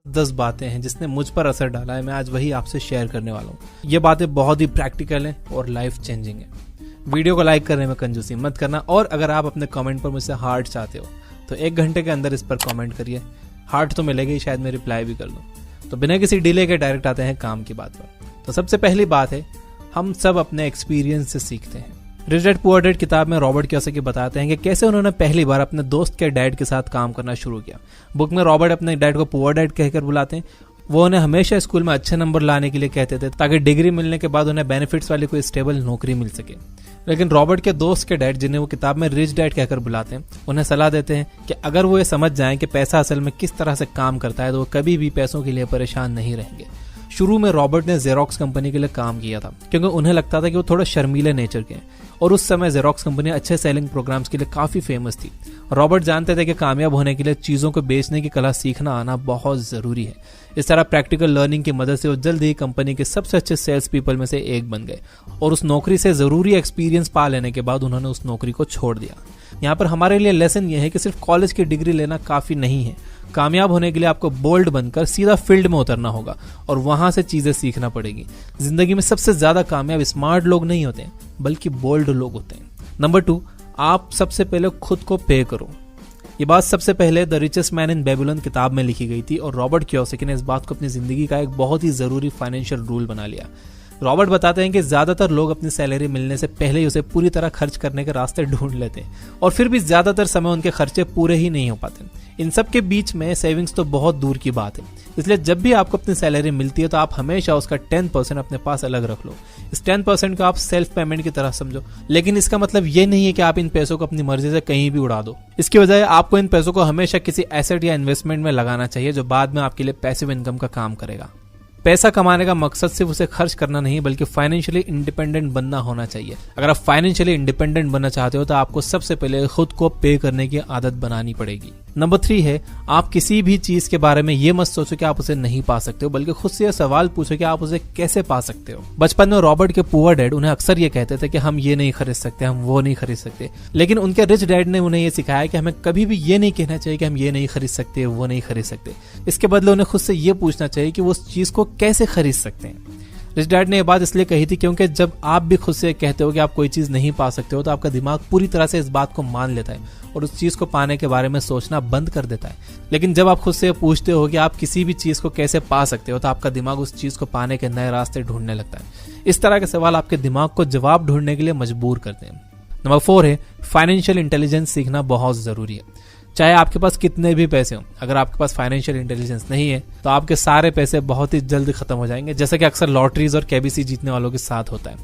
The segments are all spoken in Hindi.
10 बातें हैं जिसने मुझ पर असर डाला है, मैं आज वही आपसे शेयर करने वाला हूँ। ये बातें बहुत ही प्रैक्टिकल हैं और लाइफ चेंजिंग है। वीडियो को लाइक करने में कंजूसी मत करना, और अगर आप अपने कमेंट पर मुझसे हार्ट चाहते हो तो 1 घंटे के अंदर इस पर कमेंट करिए। हार्ट तो मिलेगा ही, शायद मैं रिप्लाई भी कर दूँ। तो बिना किसी डिले के डायरेक्ट आते हैं काम की बात पर। तो सबसे पहली बात है, हम सब अपने एक्सपीरियंस से सीखते हैं। रिच डैड पुअर डैड किताब में रॉबर्ट कियोसाकी बताते हैं कि कैसे उन्होंने पहली बार अपने दोस्त के डैड के साथ काम करना शुरू किया। बुक में रॉबर्ट अपने डैड को पुअर डैड कहकर बुलाते हैं। वो उन्हें हमेशा स्कूल में अच्छे नंबर लाने के लिए कहते थे ताकि डिग्री मिलने के बाद उन्हें बेनिफिट्स वाली कोई स्टेबल नौकरी मिल सके। लेकिन रॉबर्ट के दोस्त के डैड, जिन्हें वो किताब में रिच डैड कहकर बुलाते हैं, उन्हें सलाह देते हैं कि अगर वो ये समझ जाएं कि पैसा असल में किस तरह से काम करता है तो वो कभी भी पैसों के लिए परेशान नहीं रहेंगे। शुरू में रॉबर्ट ने जेरोक्स कंपनी के लिए काम किया था क्योंकि उन्हें लगता था कि वो थोड़ा शर्मीले नेचर के हैं, और उस समय जेरोक्स कंपनी अच्छे सेलिंग प्रोग्राम्स के लिए काफी फेमस थी। रॉबर्ट जानते थे कि कामयाब होने के लिए चीजों को बेचने की कला सीखना आना बहुत जरूरी है। इस तरह प्रैक्टिकल लर्निंग की मदद से वो जल्द ही कंपनी के सबसे अच्छे सेल्स पीपल में से एक बन गए, और उस नौकरी से जरूरी एक्सपीरियंस पा लेने के बाद उन्होंने उस नौकरी को छोड़ दिया। यहाँ पर हमारे लिए लेसन यह है कि सिर्फ कॉलेज की डिग्री लेना काफी नहीं है। कामयाब होने के लिए आपको बोल्ड बनकर सीधा फील्ड में उतरना होगा और वहां से चीजें सीखना पड़ेगी। जिंदगी में सबसे ज्यादा कामयाब स्मार्ट लोग नहीं होते बल्कि बोल्ड लोग होते हैं। नंबर 2, आप सबसे पहले खुद को पे करो। ये बात सबसे पहले the richest man in Babylon किताब में लिखी गई थी, और रॉबर्ट कियोसाकी ने इस बात को अपनी जिंदगी का एक बहुत ही जरूरी फाइनेंशियल रूल बना लिया। रॉबर्ट बताते हैं कि ज्यादातर लोग अपनी सैलरी मिलने से पहले ही उसे पूरी तरह खर्च करने के रास्ते ढूंढ लेते हैं, और फिर भी ज्यादातर समय उनके खर्चे पूरे ही नहीं हो पाते। इन सब के बीच में सेविंग्स तो बहुत दूर की बात है। इसलिए जब भी आपको अपनी सैलरी मिलती है तो आप हमेशा उसका 10% अपने पास अलग रख लो। इस 10% को आप सेल्फ पेमेंट की तरह समझो, लेकिन इसका मतलब ये नहीं है कि आप इन पैसों को अपनी मर्जी से कहीं भी उड़ा दो। इसकी बजाय आपको इन पैसों को हमेशा किसी एसेट या इन्वेस्टमेंट में लगाना चाहिए जो बाद में आपके लिए पैसिव इनकम का काम करेगा। पैसा कमाने का मकसद सिर्फ उसे खर्च करना नहीं बल्कि फाइनेंशियली इंडिपेंडेंट बनना होना चाहिए। अगर आप फाइनेंशियली इंडिपेंडेंट बनना चाहते हो तो आपको सबसे पहले खुद को पे करने की आदत बनानी पड़ेगी। नंबर 3 है, आप किसी भी चीज के बारे में ये मत सोचो कि आप उसे नहीं पा सकते हो, बल्कि खुद से यह सवाल पूछो कि आप उसे कैसे पा सकते हो। बचपन में रॉबर्ट के पुअर डैड उन्हें अक्सर ये कहते थे कि हम ये नहीं खरीद सकते, हम वो नहीं खरीद सकते, लेकिन उनके रिच डैड ने उन्हें ये सिखाया कि हमें कभी भी ये नहीं कहना चाहिए कि हम ये नहीं खरीद सकते, वो नहीं खरीद सकते। इसके बदले उन्हें खुद से ये पूछना चाहिए कि वो उस चीज को कैसे खरीद सकते हैं। रिच डैड ने यह बात इसलिए कही थी क्योंकि जब आप भी खुद से कहते हो कि आप कोई चीज नहीं पा सकते हो तो आपका दिमाग पूरी तरह से इस बात को मान लेता है और उस चीज को पाने के बारे में सोचना बंद कर देता है। लेकिन जब आप खुद से पूछते हो कि आप किसी भी चीज को कैसे पा सकते हो तो आपका दिमाग उस चीज को पाने के नए रास्ते ढूंढने लगता है। इस तरह के सवाल आपके दिमाग को जवाब ढूंढने के लिए मजबूर करते हैं। नंबर 4 है, फाइनेंशियल इंटेलिजेंस सीखना बहुत जरूरी है। चाहे आपके पास कितने भी पैसे हों, अगर आपके पास फाइनेंशियल इंटेलिजेंस नहीं है तो आपके सारे पैसे बहुत ही जल्द खत्म हो जाएंगे, जैसा कि अक्सर लॉटरीज और केबीसी जीतने वालों के साथ होता है।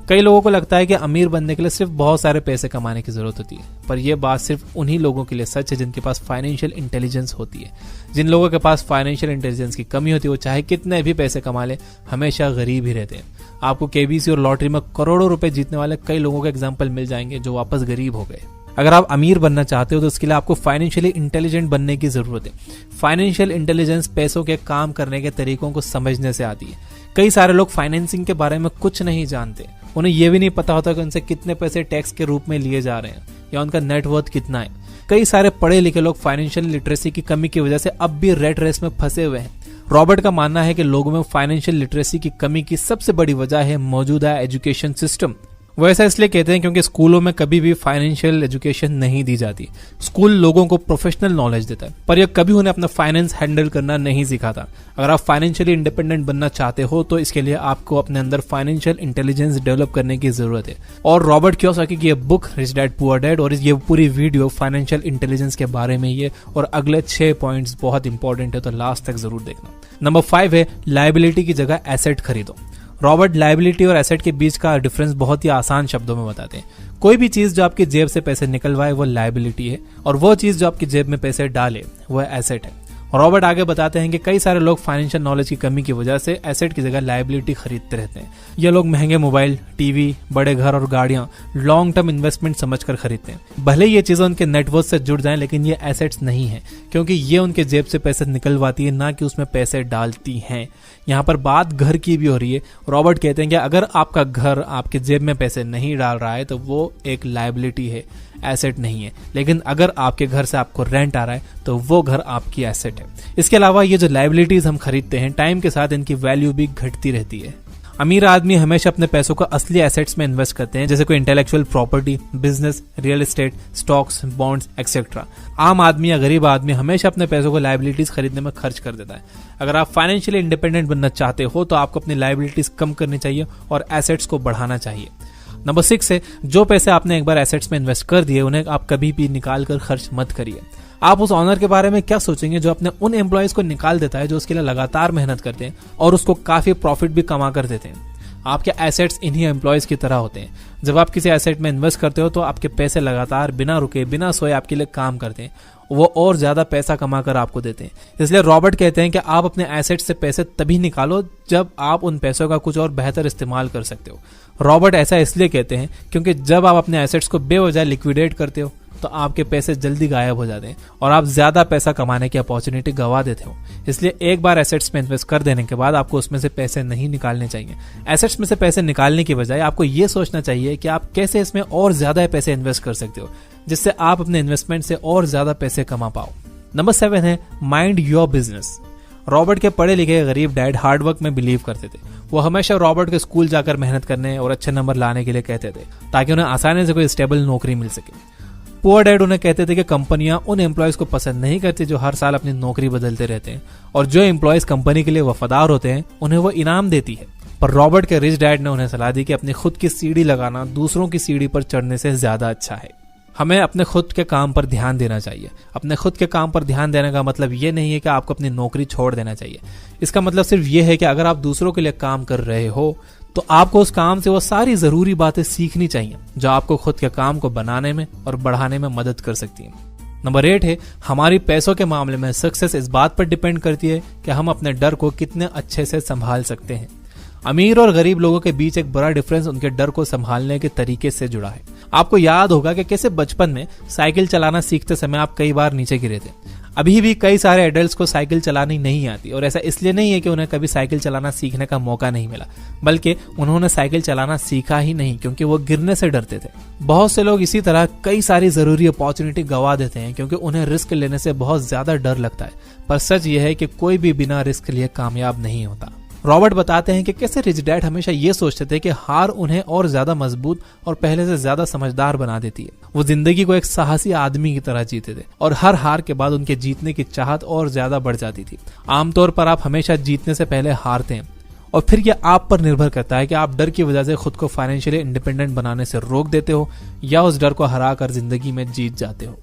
कई लोगों को लगता है कि अमीर बनने के लिए सिर्फ बहुत सारे पैसे कमाने की जरूरत होती है, पर यह बात सिर्फ उन्हीं लोगों के लिए सच है जिनके पास फाइनेंशियल इंटेलिजेंस होती है। जिन लोगों के पास फाइनेंशियल इंटेलिजेंस की कमी होती है वो चाहे कितने भी पैसे कमा ले हमेशा गरीब ही रहते हैं। आपको केबीसी और लॉटरी में करोड़ों रुपए जीतने वाले कई लोगों के एग्जाम्पल मिल जाएंगे जो वापस गरीब हो गए। अगर आप अमीर बनना चाहते हो तो उसके लिए आपको फाइनेंशियली इंटेलिजेंट बनने की जरूरत है। फाइनेंशियल इंटेलिजेंस पैसों के काम करने के तरीकों को समझने से आती है। कई सारे लोग फाइनेंसिंग के बारे में कुछ नहीं जानते, उन्हें यह भी नहीं पता होता कि उनसे कितने पैसे टैक्स के रूप में लिए जा रहे हैं या उनका नेटवर्थ कितना है। कई सारे पढ़े लिखे लोग फाइनेंशियल लिटरेसी की कमी की वजह से अब भी रेट रेस में फंसे हुए हैं। रॉबर्ट का मानना है कि लोगों में फाइनेंशियल लिटरेसी की कमी की सबसे बड़ी वजह है मौजूदा एजुकेशन सिस्टम। वो ऐसा इसलिए कहते हैं क्योंकि स्कूलों में कभी भी फाइनेंशियल एजुकेशन नहीं दी जाती। स्कूल लोगों को प्रोफेशनल नॉलेज देता है पर यह कभी उन्हें अपना फाइनेंस हैंडल करना नहीं सिखाता। अगर आप फाइनेंशियली इंडिपेंडेंट बनना चाहते हो तो इसके लिए आपको अपने अंदर फाइनेंशियल इंटेलिजेंस डेवलप करने की जरूरत है। और रॉबर्ट कियोसाकी की ये book rich dad poor dad और ये पूरी वीडियो फाइनेंशियल इंटेलिजेंस के बारे में ये और अगले 6 पॉइंट्स बहुत इंपॉर्टेंट है, तो लास्ट तक जरूर देखना। नंबर 5 है, लायबिलिटी की जगह एसेट खरीदो। रॉबर्ट लायबिलिटी और एसेट के बीच का डिफरेंस बहुत ही आसान शब्दों में बताते हैं। कोई भी चीज जो आपकी जेब से पैसे निकलवाए वो लायबिलिटी है, और वो चीज जो आपकी जेब में पैसे डाले वो एसेट है। रॉबर्ट आगे बताते हैं कि कई सारे लोग फाइनेंशियल नॉलेज की कमी की वजह से एसेट की जगह लायबिलिटी खरीदते रहते हैं। ये लोग महंगे मोबाइल, टीवी, बड़े घर और गाड़ियां लॉन्ग टर्म इन्वेस्टमेंट समझकर खरीदते हैं। भले ये चीजें उनके नेटवर्थ से जुड़ जाएं, लेकिन ये एसेट्स नहीं है क्योंकि ये उनके जेब से पैसे निकलवाती है, ना कि उसमें पैसे डालती हैं। यहाँ पर बात घर की भी हो रही है। रॉबर्ट कहते हैं कि अगर आपका घर आपके जेब में पैसे नहीं डाल रहा है तो वो एक लायबिलिटी है, एसेट नहीं है। लेकिन अगर आपके घर से आपको रेंट आ रहा है तो वो घर आपकी एसेट है। है। इसके अलावा ये जो लायबिलिटीज हम खरीदते हैं, टाइम के साथ इनकी वैल्यू भी घटती रहती है। अमीर आदमी हमेशा अपने पैसों को असली एसेट्स में इन्वेस्ट करते हैं, जैसे कोई intellectual property, business, real estate, stocks, bonds etcetera. आम आदमी या गरीब आदमी हमेशा अपने पैसों को लायबिलिटीज खरीदने में खर्च कर देता है। अगर आप फाइनेंशियली इंडिपेंडेंट बनना चाहते हो तो आपको अपनी लायबिलिटीज कम करनी चाहिए और एसेट्स को बढ़ाना चाहिए। नंबर 6 है, जो पैसे आपने एक बार एसेट्स में इन्वेस्ट कर दिए उन्हें आप कभी भी निकाल कर खर्च मत करिए। आप उस ऑनर के बारे में क्या सोचेंगे जो अपने उन एम्प्लॉयज को निकाल देता है जो उसके लिए लगातार मेहनत करते हैं और उसको काफी प्रॉफिट भी कमा कर देते हैं। आपके एसेट्स इन्हीं एम्प्लॉयज की तरह होते हैं। जब आप किसी एसेट में इन्वेस्ट करते हो तो आपके पैसे लगातार बिना रुके बिना सोए आपके लिए काम करते हैं, वो और ज्यादा पैसा कमाकर आपको देते हैं। इसलिए रॉबर्ट कहते हैं कि आप अपने एसेट से पैसे तभी निकालो जब आप उन पैसों का कुछ और बेहतर इस्तेमाल कर सकते हो। रॉबर्ट ऐसा इसलिए कहते हैं क्योंकि जब आप अपने एसेट्स को बेवजह लिक्विडेट करते हो तो आपके पैसे जल्दी गायब हो जाते हैं और आप ज्यादा पैसा कमाने की अपॉर्चुनिटी गवा देते हो। इसलिए एक बार एसेट्स में इन्वेस्ट कर देने के बाद आपको उसमें से पैसे नहीं निकालने चाहिए। एसेट्स में से पैसे निकालने की बजाय आपको ये सोचना चाहिए कि आप कैसे इसमें और ज्यादा पैसे इन्वेस्ट कर सकते हो जिससे आप अपने इन्वेस्टमेंट से और ज्यादा पैसे कमा पाओ। नंबर 7 है, माइंड योर बिजनेस। रॉबर्ट के पढ़े लिखे गरीब डैड हार्डवर्क में बिलीव करते थे। वो हमेशा रॉबर्ट के स्कूल जाकर मेहनत करने और अच्छे नंबर लाने के लिए कहते थे ताकि उन्हें आसानी से कोई स्टेबल नौकरी मिल सके। पुअर डैड उन्हें कहते थे कि कंपनियां उन एम्प्लॉयज को पसंद नहीं करती जो हर साल अपनी नौकरी बदलते रहते हैं और जो एम्प्लॉयज कंपनी के लिए वफादार होते हैं उन्हें वो इनाम देती है। पर रॉबर्ट के रिच डैड ने उन्हें सलाह दी कि अपनी खुद की सीढ़ी लगाना दूसरों की सीढ़ी पर चढ़ने से ज्यादा अच्छा है। हमें अपने खुद के काम पर ध्यान देना चाहिए। अपने खुद के काम पर ध्यान देने का मतलब ये नहीं है कि आपको अपनी नौकरी छोड़ देना चाहिए। इसका मतलब सिर्फ ये है कि अगर आप दूसरों के लिए काम कर रहे हो तो आपको उस काम से वो सारी जरूरी बातें सीखनी चाहिए जो आपको खुद के काम को बनाने में और बढ़ाने में मदद कर सकती हैं। नंबर 8 है, हमारी पैसों के मामले में सक्सेस इस बात पर डिपेंड करती है कि हम अपने डर को कितने अच्छे से संभाल सकते हैं। अमीर और गरीब लोगों के बीच एक बड़ा डिफरेंस उनके डर को संभालने के तरीके से जुड़ा है। आपको याद होगा कि कैसे बचपन में साइकिल चलाना सीखते समय आप कई बार नीचे गिरे थे। अभी भी कई सारे एडल्ट्स को साइकिल चलानी नहीं आती और ऐसा इसलिए नहीं है कि उन्हें कभी साइकिल चलाना सीखने का मौका नहीं मिला, बल्कि उन्होंने साइकिल चलाना सीखा ही नहीं क्योंकि वो गिरने से डरते थे। बहुत से लोग इसी तरह कई सारी जरूरी अपॉर्चुनिटी गवा देते हैं क्योंकि उन्हें रिस्क लेने से बहुत ज्यादा डर लगता है। पर सच ये है कि कोई भी बिना रिस्क लिए कामयाब नहीं होता। रॉबर्ट बताते हैं कि कैसे रिच डैड हमेशा ये सोचते थे कि हार उन्हें और ज्यादा मजबूत और पहले से ज्यादा समझदार बना देती है। वो जिंदगी को एक साहसी आदमी की तरह जीते थे और हर हार के बाद उनके जीतने की चाहत और ज्यादा बढ़ जाती थी। आमतौर पर आप हमेशा जीतने से पहले हारते हैं और फिर यह आप पर निर्भर करता है कि आप डर की वजह से खुद को फाइनेंशियली इंडिपेंडेंट बनाने से रोक देते हो या उस डर को हराकर जिंदगी में जीत जाते हो।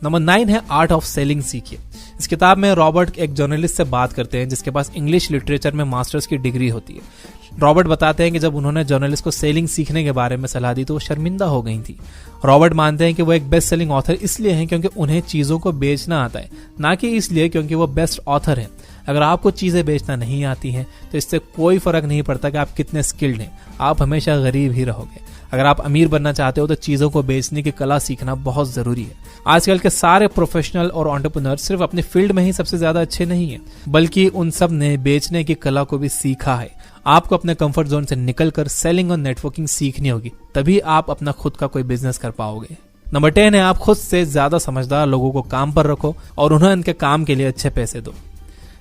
नंबर 9 है, आर्ट ऑफ सेलिंग सीखिए। इस किताब में रॉबर्ट एक जर्नलिस्ट से बात करते हैं जिसके पास इंग्लिश लिटरेचर में मास्टर्स की डिग्री होती है। रॉबर्ट बताते हैं कि जब उन्होंने जर्नलिस्ट को सेलिंग सीखने के बारे में सलाह दी तो वो शर्मिंदा हो गई थी। रॉबर्ट मानते हैं कि वो एक बेस्ट सेलिंग ऑथर इसलिए हैं क्योंकि उन्हें चीजों को बेचना आता है, ना कि इसलिए क्योंकि वो बेस्ट ऑथर हैं। अगर आपको चीजें बेचना नहीं आती हैं तो इससे कोई फर्क नहीं पड़ता कि आप कितने स्किल्ड हैं, आप हमेशा गरीब ही रहोगे। अगर आप अमीर बनना चाहते हो तो चीजों को बेचने की कला सीखना बहुत जरूरी है। आजकल के सारे प्रोफेशनल और एंटरप्रेन्योर सिर्फ अपने फील्ड में ही सबसे ज्यादा अच्छे नहीं हैं, बल्कि उन सब ने बेचने की कला को भी सीखा है। आपको अपने कंफर्ट जोन से निकलकर सेलिंग और नेटवर्किंग सीखनी होगी, तभी आप अपना खुद का कोई बिजनेस कर पाओगे। नंबर 10 है, आप खुद से ज्यादा समझदार लोगों को काम पर रखो और उन्हें उनके काम के लिए अच्छे पैसे दो।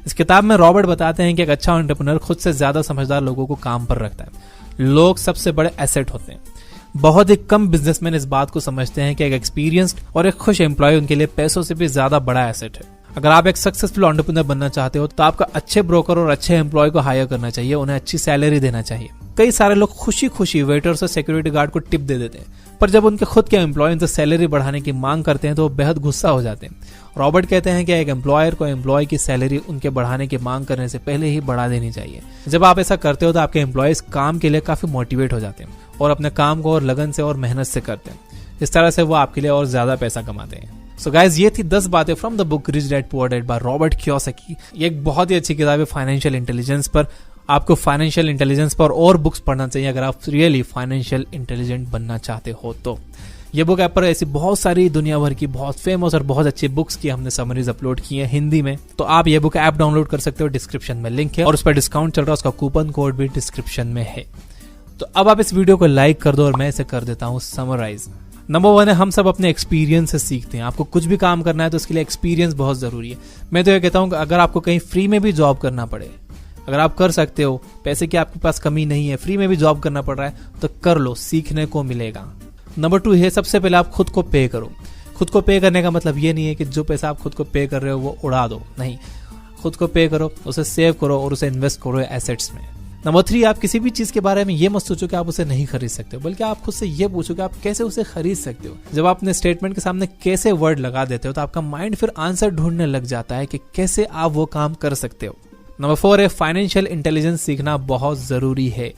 इस किताब में रॉबर्ट बताते हैं कि एक अच्छा एंटरप्रेन्योर खुद से ज्यादा समझदार लोगों को काम पर रखता है। लोग सबसे बड़े एसेट होते हैं। बहुत ही कम बिजनेसमैन इस बात को समझते हैं कि एक एक्सपीरियंस्ड और एक खुश एम्प्लॉय उनके लिए पैसों से भी ज्यादा बड़ा एसेट है। अगर आप एक सक्सेसफुल एंटरप्रेन्योर बनना चाहते हो तो आपको अच्छे ब्रोकर और अच्छे एम्प्लॉय को हायर करना चाहिए, उन्हें अच्छी सैलरी देना चाहिए। कई सारे लोग खुशी खुशी वेटर्स और सिक्योरिटी गार्ड को टिप दे देते हैं, पर जब उनके खुद के एम्प्लॉय उनसे सैलरी बढ़ाने की मांग करते हैं तो वो बेहद गुस्सा हो जाते हैं। रॉबर्ट कहते हैं कि एक एम्प्लॉयर को एम्प्लॉय की सैलरी उनके बढ़ाने की मांग करने से पहले ही बढ़ा देनी चाहिए। जब आप ऐसा करते हो तो आपके एम्प्लॉयज काम के लिए काफी मोटिवेट हो जाते हैं और अपने काम को और लगन से और मेहनत से करते हैं। इस तरह से वो आपके लिए और ज्यादा पैसा कमाते हैं। सो गाइज, ये थी 10 बातें from the book rich dad poor dad by Robert Kiyosaki. ये एक बहुत ही अच्छी किताब है फाइनेंशियल इंटेलिजेंस पर। आपको फाइनेंशियल इंटेलिजेंस पर और बुक्स पढ़ना चाहिए अगर आप रियली फाइनेंशियल इंटेलिजेंट बनना चाहते हो तो। ये बुक ऐप पर ऐसी बहुत सारी दुनिया भर की बहुत फेमस और बहुत अच्छी बुक्स की हमने समरीज अपलोड की है हिंदी में, तो आप ये बुक ऐप डाउनलोड कर सकते हो। डिस्क्रिप्शन में लिंक है और उस पर डिस्काउंट चल रहा है, उसका कूपन कोड भी डिस्क्रिप्शन में है। तो अब आप इस वीडियो को लाइक कर दो और मैं इसे कर देता हूँ समराइज। नंबर 1 है, हम सब अपने एक्सपीरियंस से सीखते हैं। आपको कुछ भी काम करना है तो उसके लिए एक्सपीरियंस बहुत जरूरी है। मैं तो ये कहता हूँ कि अगर आपको कहीं फ्री में भी जॉब करना पड़े, अगर आप कर सकते हो, पैसे की आपके पास कमी नहीं है, फ्री में भी जॉब करना पड़ रहा है तो कर लो, सीखने को मिलेगा। नंबर 2 है, सबसे पहले आप खुद को पे करो। खुद को पे करने का मतलब ये नहीं है कि जो पैसा आप खुद को पे कर रहे हो वो उड़ा दो, नहीं, खुद को पे करो, उसे सेव करो और उसे इन्वेस्ट करो एसेट्स में। नंबर 3, आप किसी भी चीज के बारे में ये मत सोचो कि आप उसे नहीं खरीद सकते हो, बल्कि आप खुद से ये पूछो कि आप कैसे उसे खरीद सकते हो। जब आप अपने स्टेटमेंट के सामने कैसे वर्ड लगा देते हो तो आपका माइंड फिर आंसर ढूंढने लग जाता है कि कैसे आप वो काम कर सकते हो। नंबर 4 है, फाइनेंशियल इंटेलिजेंस सीखना बहुत जरूरी है।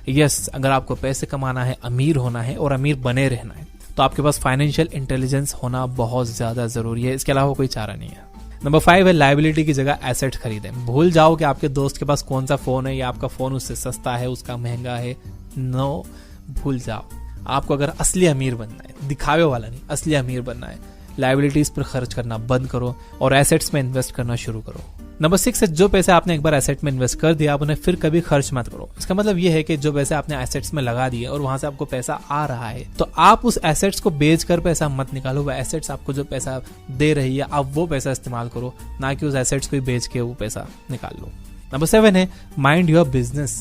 यस, अगर आपको पैसे कमाना है, अमीर होना है और अमीर बने रहना है तो आपके पास फाइनेंशियल इंटेलिजेंस होना बहुत ज्यादा जरूरी है। इसके अलावा कोई चारा नहीं है। नंबर 5 है, लायबिलिटी की जगह एसेट खरीदें। भूल जाओ कि आपके दोस्त के पास कौन सा फोन है या आपका फोन उससे सस्ता है, उसका महंगा है। नो, भूल जाओ। आपको अगर असली अमीर बनना है, दिखावे वाला नहीं, असली अमीर बनना है, लायबिलिटीज पर खर्च करना बंद करो और एसेट्स में इन्वेस्ट करना शुरू करो। नंबर 6 है, जो पैसे आपने एक बार एसेट में इन्वेस्ट कर दिया आप उन्हें फिर कभी खर्च मत करो। इसका मतलब ये है कि जो पैसे आपने एसेट्स में लगा दिए और वहां से आपको पैसा आ रहा है तो आप उस एसेट्स को बेचकर पैसा मत निकालो। वह एसेट्स आपको जो पैसा दे रही है आप वो पैसा इस्तेमाल करो, ना कि उस एसेट्स को बेच के वो पैसा निकाल लो। नंबर 7 है, माइंड योर बिजनेस,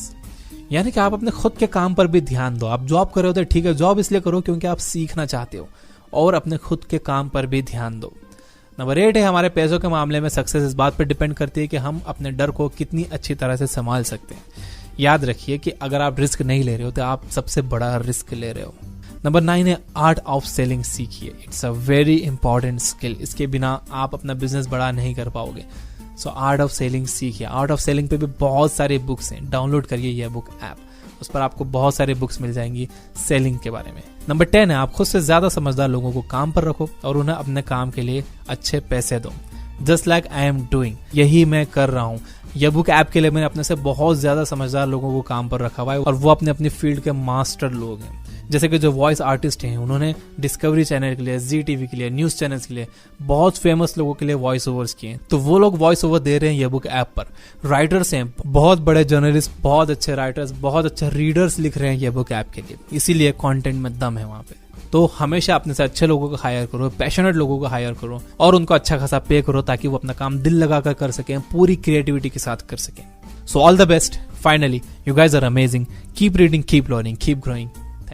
यानी कि आप अपने खुद के काम पर भी ध्यान दो। आप जॉब कर रहे हो तो ठीक है, जॉब इसलिए करो क्योंकि आप सीखना चाहते हो, और अपने खुद के काम पर भी ध्यान दो। नंबर 8 है, हमारे पैसों के मामले में सक्सेस इस बात पर डिपेंड करती है कि हम अपने डर को कितनी अच्छी तरह से संभाल सकते हैं। याद रखिए कि अगर आप रिस्क नहीं ले रहे हो तो आप सबसे बड़ा रिस्क ले रहे हो। नंबर 9 है, आर्ट ऑफ सेलिंग सीखिए। It's a very important skill. इसके बिना आप अपना बिजनेस बड़ा नहीं कर पाओगे। सो आर्ट ऑफ सेलिंग सीखिए। आर्ट ऑफ सेलिंग पे भी बहुत सारे बुक्स हैं, डाउनलोड करिए यह बुक ऐप, उस पर आपको बहुत सारे बुक्स मिल जाएंगी सेलिंग के बारे में। नंबर 10 है, आप खुद से ज्यादा समझदार लोगों को काम पर रखो और उन्हें अपने काम के लिए अच्छे पैसे दो। Just like I am doing, यही मैं कर रहा हूँ। यह बुक ऐप के लिए मैंने अपने से बहुत ज्यादा समझदार लोगों को काम पर रखा हुआ है और वो अपने अपनी फील्ड के मास्टर लोग हैं। जैसे कि जो वॉइस आर्टिस्ट हैं, उन्होंने डिस्कवरी चैनल के लिए, जी टीवी के लिए, न्यूज चैनल्स के लिए, बहुत फेमस लोगों के लिए वॉइस ओवर्स किए, तो वो लोग वॉइस ओवर दे रहे हैं ये बुक ऐप पर। राइटर्स हैं, बहुत बड़े जर्नलिस्ट, बहुत अच्छे राइटर्स, बहुत अच्छे रीडर्स लिख रहे हैं ये बुक ऐप के लिए, इसीलिए कंटेंट में दम है वहां पे। तो हमेशा अपने से अच्छे लोगों को हायर करो, पैशनेट लोगों को हायर करो और उनको अच्छा खासा पे करो ताकि वो अपना काम दिल लगाकर कर सकें, पूरी क्रिएटिविटी के साथ कर सकें। So all the best. Finally, you guys are amazing. Keep reading, keep learning, keep growing.